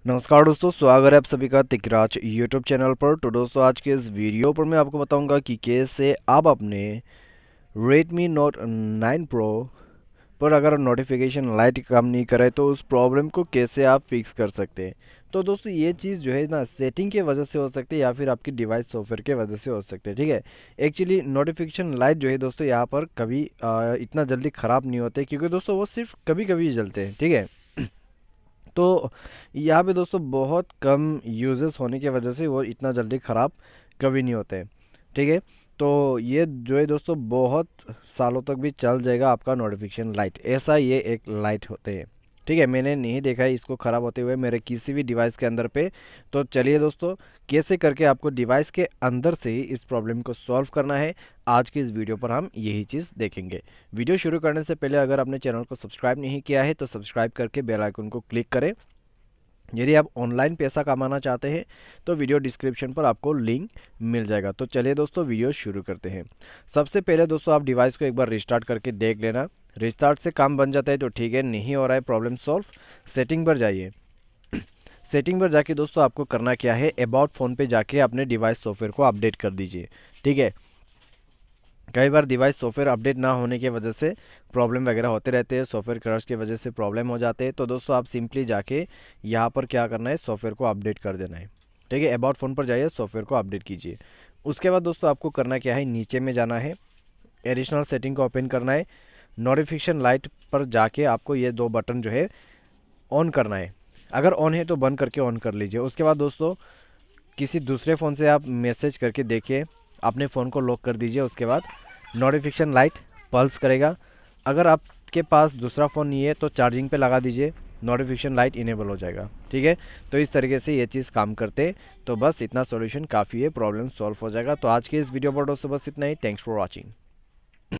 नमस्कार दोस्तों, स्वागत है आप सभी का तिकराज यूट्यूब चैनल पर। तो दोस्तों आज के इस वीडियो पर मैं आपको बताऊंगा कि कैसे आप अपने Redmi Note 9 Pro पर अगर नोटिफिकेशन लाइट काम नहीं करे तो उस प्रॉब्लम को कैसे आप फिक्स कर सकते हैं। तो दोस्तों ये चीज़ जो है ना सेटिंग के वजह से हो सकती है या फिर आपकी डिवाइस सॉफ्टवेयर के वजह से हो सकती है। ठीक है, एक्चुअली नोटिफिकेशन लाइट जो है दोस्तों यहाँ पर कभी इतना जल्दी ख़राब नहीं होते, क्योंकि दोस्तों वो सिर्फ कभी कभी जलते हैं। ठीक है, तो यहाँ पे दोस्तों बहुत कम यूजेस होने की वजह से वो इतना जल्दी ख़राब कभी नहीं होते हैं। ठीक है, तो ये जो है दोस्तों बहुत सालों तक भी चल जाएगा आपका नोटिफिकेशन लाइट, ऐसा ये एक लाइट होते हैं। ठीक है, मैंने नहीं देखा है इसको ख़राब होते हुए मेरे किसी भी डिवाइस के अंदर पे। तो चलिए दोस्तों, कैसे करके आपको डिवाइस के अंदर से ही इस प्रॉब्लम को सॉल्व करना है, आज की इस वीडियो पर हम यही चीज़ देखेंगे। वीडियो शुरू करने से पहले अगर आपने चैनल को सब्सक्राइब नहीं किया है तो सब्सक्राइब करके बेल आइकन को क्लिक करें। यदि आप ऑनलाइन पैसा कमाना चाहते हैं तो वीडियो डिस्क्रिप्शन पर आपको लिंक मिल जाएगा। तो चलिए दोस्तों वीडियो शुरू करते हैं। सबसे पहले दोस्तों आप डिवाइस को एक बार रिस्टार्ट करके देख लेना। रिस्टार्ट से काम बन जाता है तो ठीक है, नहीं हो रहा है प्रॉब्लम सॉल्व, सेटिंग पर जाइए। सेटिंग पर जाके दोस्तों आपको करना क्या है, अबाउट फ़ोन पे जाके अपने डिवाइस सॉफ्टवेयर को अपडेट कर दीजिए। ठीक है, कई बार डिवाइस सॉफ्टवेयर अपडेट ना होने की वजह से प्रॉब्लम वगैरह होते रहते हैं, सॉफ्टवेयर क्रैश की वजह से प्रॉब्लम हो जाते हैं। तो दोस्तों आप सिंपली जाके यहाँ पर क्या करना है, सॉफ्टवेयर को अपडेट कर देना है। ठीक है, अबाउट फ़ोन पर जाइए, सॉफ्टवेयर को अपडेट कीजिए। उसके बाद दोस्तों आपको करना क्या है, नीचे में जाना है, एडिशनल सेटिंग को ओपन करना है, नोटिफिकेशन लाइट पर जाके आपको ये दो बटन जो है ऑन करना है। अगर ऑन है तो बंद करके ऑन कर लीजिए। उसके बाद दोस्तों किसी दूसरे फ़ोन से आप मैसेज करके देखिए, अपने फ़ोन को लॉक कर दीजिए। उसके बाद नोटिफिकेशन लाइट पल्स करेगा। अगर आपके पास दूसरा फ़ोन नहीं है तो चार्जिंग पे लगा दीजिए, नोटिफिकेशन लाइट इनेबल हो जाएगा। ठीक है, तो इस तरीके से ये चीज़ काम करते हैं। तो बस इतना सॉल्यूशन काफ़ी है, प्रॉब्लम सॉल्व हो जाएगा। तो आज के इस वीडियो पर दोस्तों बस इतना ही। Thanks for watching.